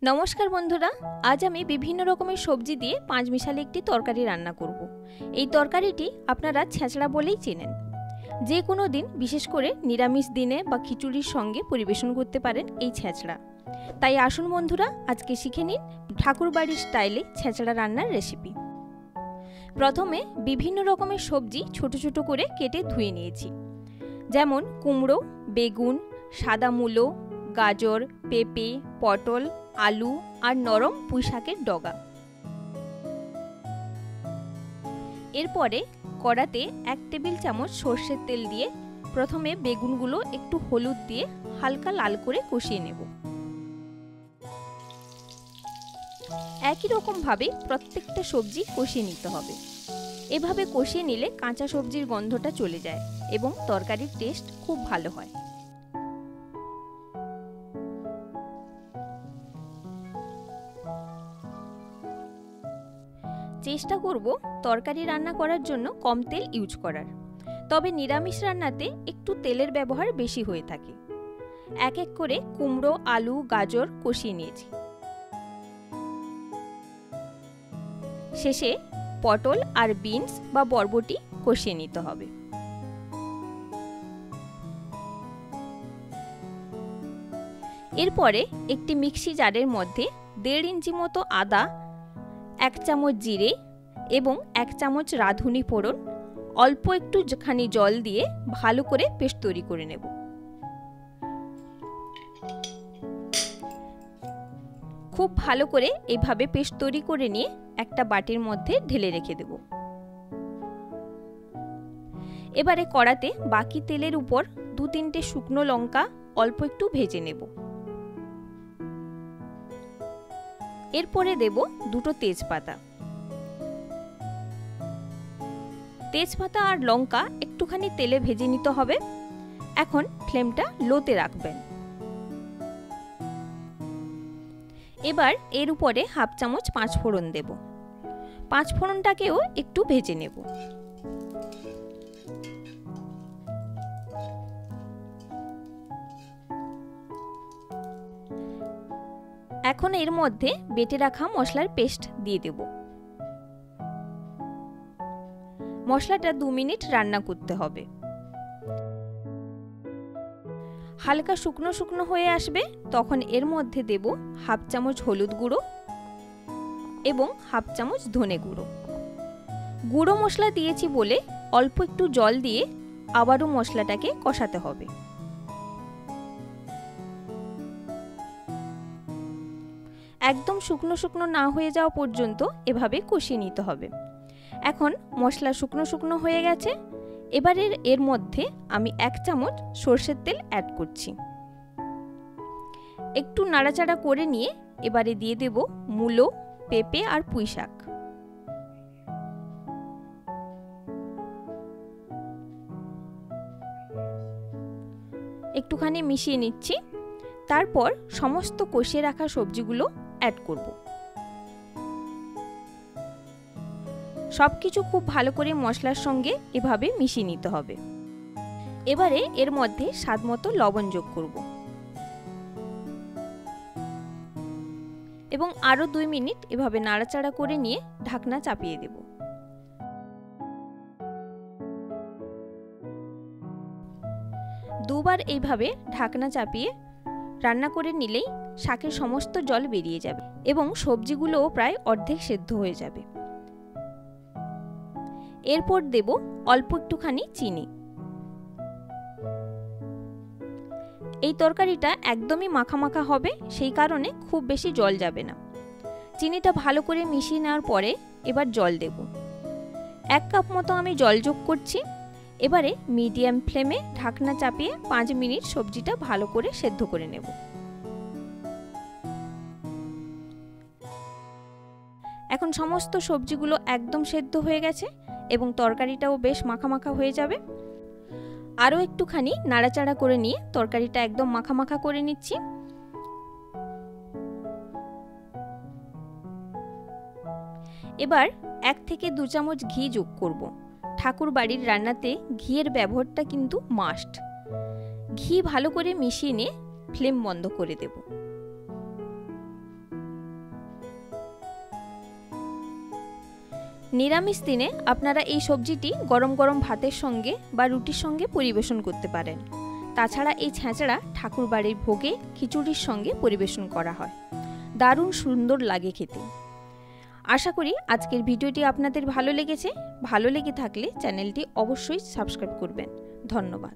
নমস্কার বন্ধুরা, আজ আমি বিভিন্ন রকমের সবজি দিয়ে পাঁচমিশালি একটি তরকারি রান্না করব। এই তরকারিটি আপনারা ছেঁচড়া বলেই চেনেন। যে কোনো দিন, বিশেষ করে নিরামিষ দিনে বা খিচুড়ির সঙ্গে পরিবেশন করতে পারেন এই ছেঁচড়া। তাই আসুন বন্ধুরা, আজকে শিখে নিন ঠাকুরবাড়ির স্টাইলে ছেঁচড়া রান্নার রেসিপি। প্রথমে বিভিন্ন রকমের সবজি ছোট ছোট করে কেটে ধুয়ে নিয়েছি, যেমন কুমড়ো, বেগুন, সাদা মূলো, গাজর, পেঁপে, পটল, আলু আর নরম পুঁইশাকের ডগা। এরপরে কড়াতে 1 টেবিল চামচ সর্ষের তেল দিয়ে প্রথমে বেগুনগুলো একটু হলুদ দিয়ে হালকা লাল করে কষিয়ে নেব। একই রকম ভাবে প্রত্যেকটা সবজি কষিয়ে নিতে হবে। এভাবে কষিয়ে নিলে কাঁচা সবজির গন্ধটা চলে যায় এবং তরকারির টেস্ট খুব ভালো হয়। চেষ্টা করব তরকারি রান্না করার জন্য কম তেল ইউজ করার, তবে নিরামিষ রান্নাতে একটু তেলের ব্যবহার বেশি হয়ে থাকে। এক এক করে কুমড়ো, আলু, গাজর কষিয়ে নিয়েছি। শেষে পটল আর বিনস বা বরবটি কষিয়ে নিতে হবে। এরপরে একটি মিক্সি জারের মধ্যে 1.5 ইঞ্চি মতো আদা, 1 চামচ জিরে এবং 1 চামচ রাঁধুনি ফোড়ন, অল্প একটুখানি জল দিয়ে ভালো করে পেস্ট তৈরি করে নেব। খুব ভালো করে এইভাবে পেস্ট তৈরি করে নিয়ে একটা বাটির মধ্যে ঢেলে রেখে দেব। এবারে কড়াতে বাকি তেলের উপর 2-3টে শুকনো লঙ্কা অল্প একটু ভেজে নেব। এরপরে দেব 2টো তেজপাতা। তেজপাতা আর লঙ্কা একটুখানি তেলে ভেজে নিতে হবে। এখন ফ্লেমটা লোতে রাখবেন। এবার এর উপরে 1/2 চামচ 5 ফোড়ন দেব। 5 ফোড়নটাকেও একটু ভেজে নেব। এখন এর মধ্যে বেটে রাখা মশলার পেস্ট দিয়ে দেব। মশলাটা 2 মিনিট রান্না করতে হবে। হালকা শুকনো শুকনো হয়ে আসবে, তখন এর মধ্যে দেব 1/2 চামচ হলুদ গুঁড়ো এবং 1/2 চামচ ধনে গুঁড়ো। গুঁড়ো মশলা দিয়েছি বলে অল্প একটু জল দিয়ে আবারও মশলাটাকে কষাতে হবে। একদম শুকনো শুকনো না হয়ে যাওয়া পর্যন্ত এভাবে কষিয়ে নিতে হবে। এখন মশলা শুকনো শুকনো হয়ে গেছে। এবারে এর মধ্যে আমি 1 চামচ সর্ষের তেল অ্যাড করছি। একটু নাড়াচাড়া করে নিয়ে এবারে দিয়ে দেব মূলো, পেঁপে আর পুঁইশাক। একটুখানি মিশিয়ে নিচ্ছি। তারপর সমস্ত কষিয়ে রাখা সবজিগুলো অ্যাড করব। সবকিছু খুব ভালো করে মশলার সঙ্গে এভাবে মিশিয়ে নিতে হবে। এবারে এর মধ্যে স্বাদমতো লবণ যোগ করব এবং আরো 2 মিনিট এভাবে নাড়াচাড়া করে নিয়ে ঢাকনা চাপিয়ে দেব। দুবার এইভাবে ঢাকনা চাপিয়ে রান্না করে নিলেই শাকের সমস্ত জল বেরিয়ে যাবে এবং সবজিগুলোও প্রায় অর্ধেক সেদ্ধ হয়ে যাবে। এরপর দেব অল্প একটুখানি চিনি। এই তরকারিটা একদমই মাখা মাখা হবে, সেই কারণে খুব বেশি জল যাবে না। চিনিটা ভালো করে মিশিয়ে নেওয়ার পরে এবার জল দেব। 1 কাপ মতো আমি জল যোগ করছি। এবারে মিডিয়াম ফ্লেমে ঢাকনা চাপিয়ে 5 মিনিট সবজিটা ভালো করে সেদ্ধ করে নেব। এখন সমস্ত সবজিগুলো একদম সেদ্ধ হয়ে গেছে এবং তরকারিটাও বেশ মাখা মাখা হয়ে যাবে। আরও একটুখানি নাড়াচাড়া করে নিয়ে তরকারিটা একদম মাখা মাখা করে নিচ্ছি। এবার 1 থেকে 2 চামচ ঘি যোগ করব। ঠাকুর বাড়ির রান্নাতে ঘিয়ের ব্যবহারটা কিন্তু মাস্ট। ঘি ভালো করে মিশিয়ে নিয়ে ফ্লেম বন্ধ করে দেব। নিরামিষ দিনে আপনারা এই সবজিটি গরম গরম ভাতের সঙ্গে বা রুটির সঙ্গে পরিবেশন করতে পারেন। তাছাড়া এই ছেঁচড়া ঠাকুরবাড়ির ভোগে খিচুড়ির সঙ্গে পরিবেশন করা হয়। দারুণ সুন্দর লাগে খেতে। আশা করি আজকের ভিডিওটি আপনাদের ভালো লেগেছে। ভালো লেগে থাকলে চ্যানেলটি অবশ্যই সাবস্ক্রাইব করবেন। ধন্যবাদ।